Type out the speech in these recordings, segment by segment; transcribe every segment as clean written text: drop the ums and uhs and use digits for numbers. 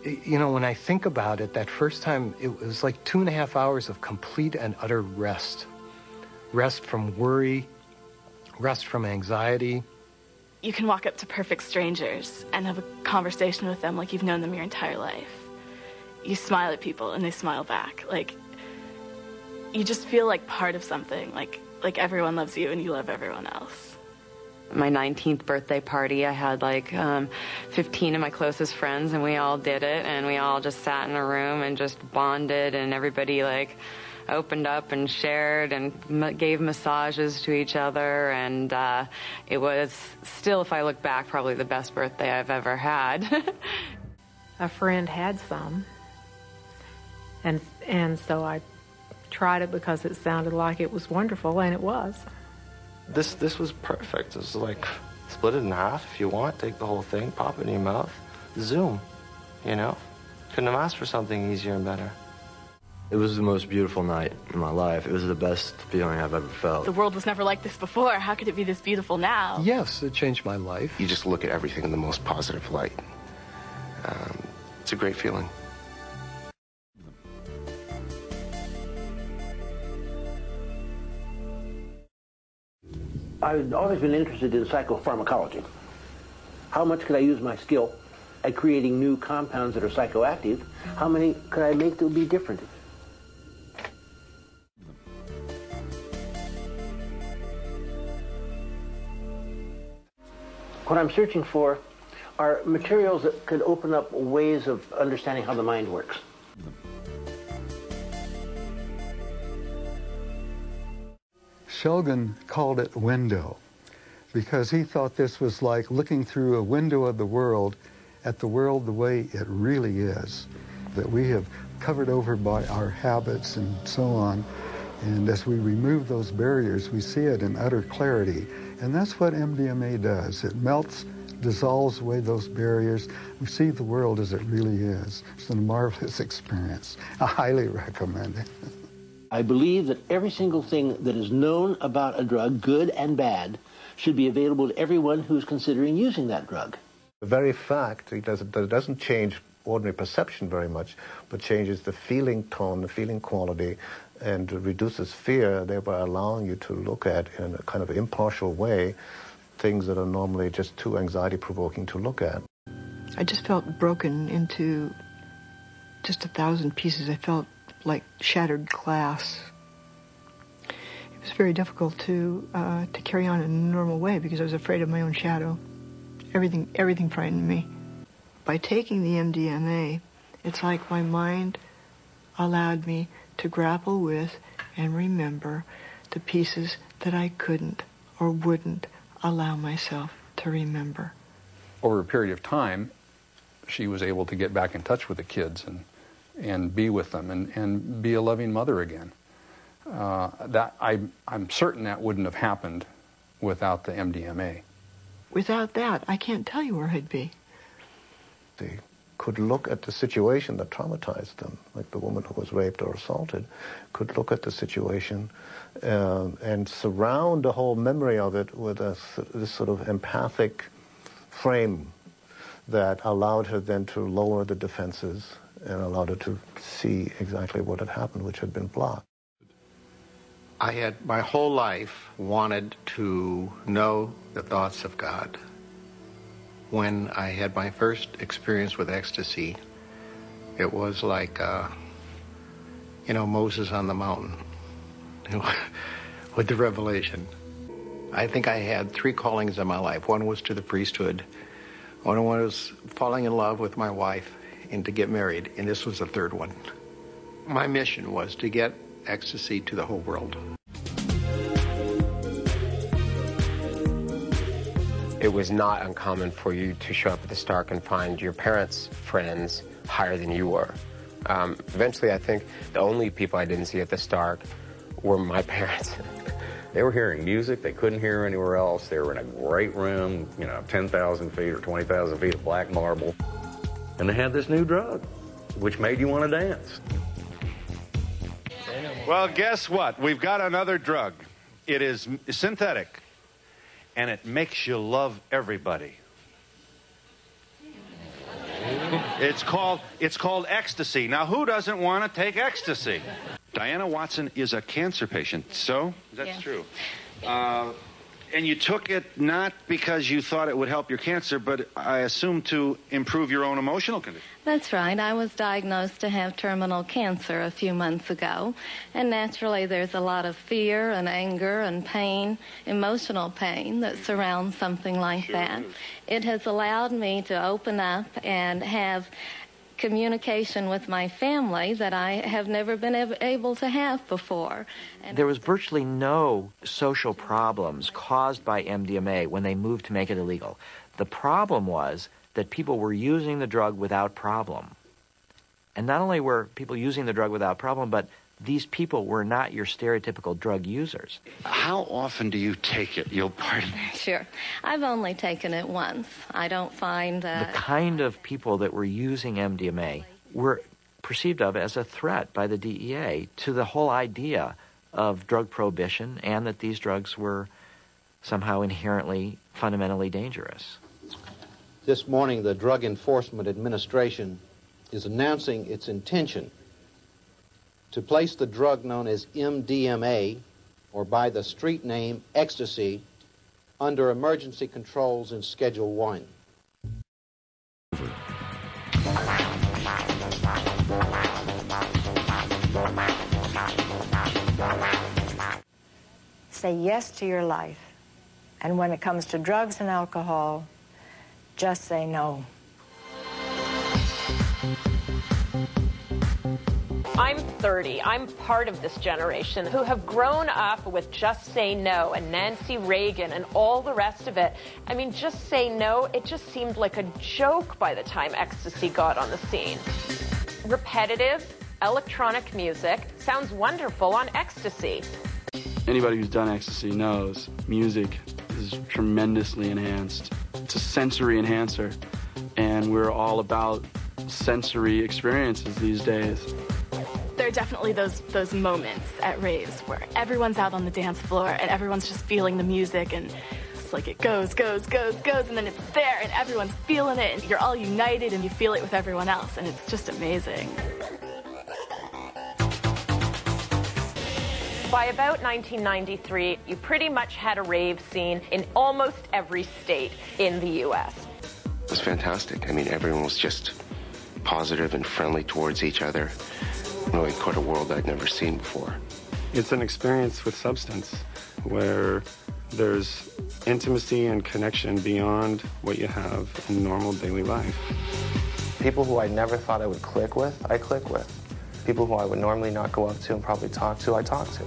You know, when I think about it, that first time, it was like 2.5 hours of complete and utter rest. Rest from worry, rest from anxiety. You can walk up to perfect strangers and have a conversation with them like you've known them your entire life. You smile at people and they smile back. Like, you just feel like part of something, like everyone loves you and you love everyone else. My 19th birthday party, I had like 15 of my closest friends, and we all did it, and we all just sat in a room and just bonded, and everybody like opened up and shared and gave massages to each other, and it was still, if I look back, probably the best birthday I've ever had. A friend had some, and so I tried it because it sounded like it was wonderful, and it was. This was perfect. It was like, split it in half if you want, take the whole thing, pop it in your mouth, zoom, you know? Couldn't have asked for something easier and better. It was the most beautiful night in my life. It was the best feeling I've ever felt. The world was never like this before. How could it be this beautiful now? Yes, it changed my life. You just look at everything in the most positive light. It's a great feeling. I've always been interested in psychopharmacology. How much could I use my skill at creating new compounds that are psychoactive? How many could I make that would be different? What I'm searching for are materials that could open up ways of understanding how the mind works. Shulgin called it window because he thought this was like looking through a window of the world at the world the way it really is, that we have covered over by our habits and so on. And as we remove those barriers, we see it in utter clarity. And that's what MDMA does. It melts, dissolves away those barriers. We see the world as it really is. It's a marvelous experience. I highly recommend it. I believe that every single thing that is known about a drug, good and bad, should be available to everyone who's considering using that drug. The very fact that it doesn't change ordinary perception very much, but changes the feeling tone, the feeling quality, and reduces fear, thereby allowing you to look at, in a kind of impartial way, things that are normally just too anxiety-provoking to look at. I just felt broken into just 1,000 pieces. I felt like shattered glass. It was very difficult to carry on in a normal way because I was afraid of my own shadow. Everything frightened me. By taking the MDMA, it's like my mind allowed me to grapple with and remember the pieces that I couldn't or wouldn't allow myself to remember. Over a period of time, she was able to get back in touch with the kids and be with them and be a loving mother again. I'm certain that wouldn't have happened without the MDMA. Without that, I can't tell you where I'd be. They could look at the situation that traumatized them, like the woman who was raped or assaulted, could look at the situation and surround the whole memory of it with this sort of empathic frame that allowed her then to lower the defenses and allowed her to see exactly what had happened, which had been blocked. I had my whole life wanted to know the thoughts of God. When I had my first experience with ecstasy, it was like, Moses on the mountain with the revelation. I think I had 3 callings in my life. One was to the priesthood. One was falling in love with my wife and to get married, and this was the 3rd one. My mission was to get ecstasy to the whole world. It was not uncommon for you to show up at the Stark and find your parents' friends higher than you were. Eventually, I think the only people I didn't see at the Stark were my parents. They were hearing music they couldn't hear anywhere else. They were in a great room, 10,000 feet or 20,000 feet of black marble. And they had this new drug, which made you want to dance. Well, guess what? We've got another drug. It is synthetic, and it makes you love everybody. It's called Ecstasy. Now, who doesn't want to take Ecstasy? Diana Watson is a cancer patient, so? That's yes. True. And you took it not because you thought it would help your cancer, but I assume to improve your own emotional condition. That's right. I was diagnosed to have terminal cancer a few months ago. And naturally, there's a lot of fear and anger and pain, emotional pain that surrounds something like that. It has allowed me to open up and have communication with my family that I have never been able to have before. And there was virtually no social problems caused by MDMA when they moved to make it illegal. The problem was that people were using the drug without problem. And not only were people using the drug without problem, but these people were not your stereotypical drug users. How often do you take it? You'll pardon me. Sure. I've only taken it once. I don't find the kind of people that were using MDMA were perceived of as a threat by the DEA to the whole idea of drug prohibition and that these drugs were somehow inherently, fundamentally dangerous. This morning, the Drug Enforcement Administration is announcing its intention to place the drug known as MDMA, or by the street name Ecstasy, under emergency controls in Schedule 1. Say yes to your life. And when it comes to drugs and alcohol, just say no. I'm 30. I'm part of this generation who have grown up with Just Say No and Nancy Reagan and all the rest of it. I mean, Just Say No, it just seemed like a joke by the time Ecstasy got on the scene. Repetitive, electronic music sounds wonderful on Ecstasy. Anybody who's done Ecstasy knows music is tremendously enhanced. It's a sensory enhancer, and we're all about sensory experiences these days. There are definitely those moments at raves where everyone's out on the dance floor and everyone's just feeling the music, and it's like it goes, and then it's there and everyone's feeling it and you're all united and you feel it with everyone else, and it's just amazing. By about 1993, you pretty much had a rave scene in almost every state in the U.S. It was fantastic. I mean, everyone was just positive and friendly towards each other. Really quite a world I'd never seen before. It's an experience with substance where there's intimacy and connection beyond what you have in normal daily life. People who I never thought I would click with, I click with. People who I would normally not go up to and probably talk to, I talk to.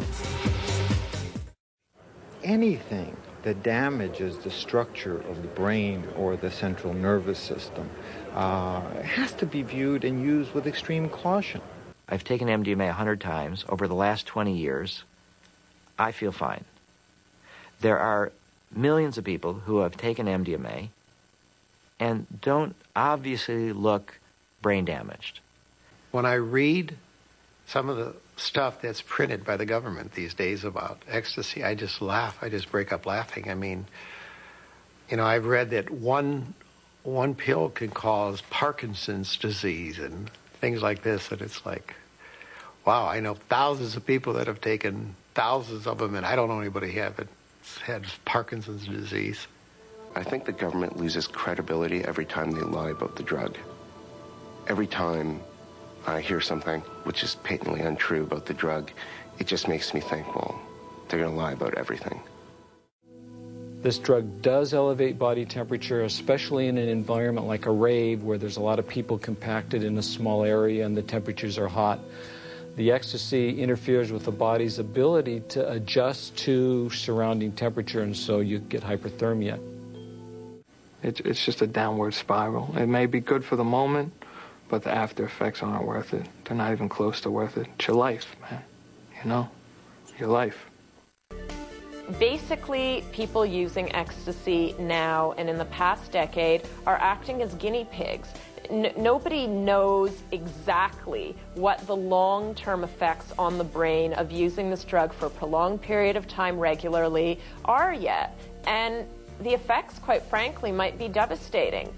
Anything that damages the structure of the brain or the central nervous system has to be viewed and used with extreme caution. I've taken MDMA 100 times. Over the last 20 years, I feel fine. There are millions of people who have taken MDMA and don't obviously look brain damaged. When I read some of the stuff that's printed by the government these days about ecstasy, I just laugh. I just break up laughing. I mean, you know, I've read that one pill can cause Parkinson's disease and things like this, and it's like, wow, I know thousands of people that have taken thousands of them, and I don't know anybody who had Parkinson's disease. I think the government loses credibility every time they lie about the drug. Every time I hear something which is patently untrue about the drug, it just makes me think, well, they're going to lie about everything. This drug does elevate body temperature, especially in an environment like a rave where there's a lot of people compacted in a small area and the temperatures are hot. The ecstasy interferes with the body's ability to adjust to surrounding temperature, and so you get hyperthermia. It's just a downward spiral. It may be good for the moment, but the after effects aren't worth it. They're not even close to worth it. It's your life, man. You know? Your life. Basically, people using ecstasy now and in the past decade are acting as guinea pigs. Nobody knows exactly what the long-term effects on the brain of using this drug for a prolonged period of time regularly are yet. And the effects, quite frankly, might be devastating.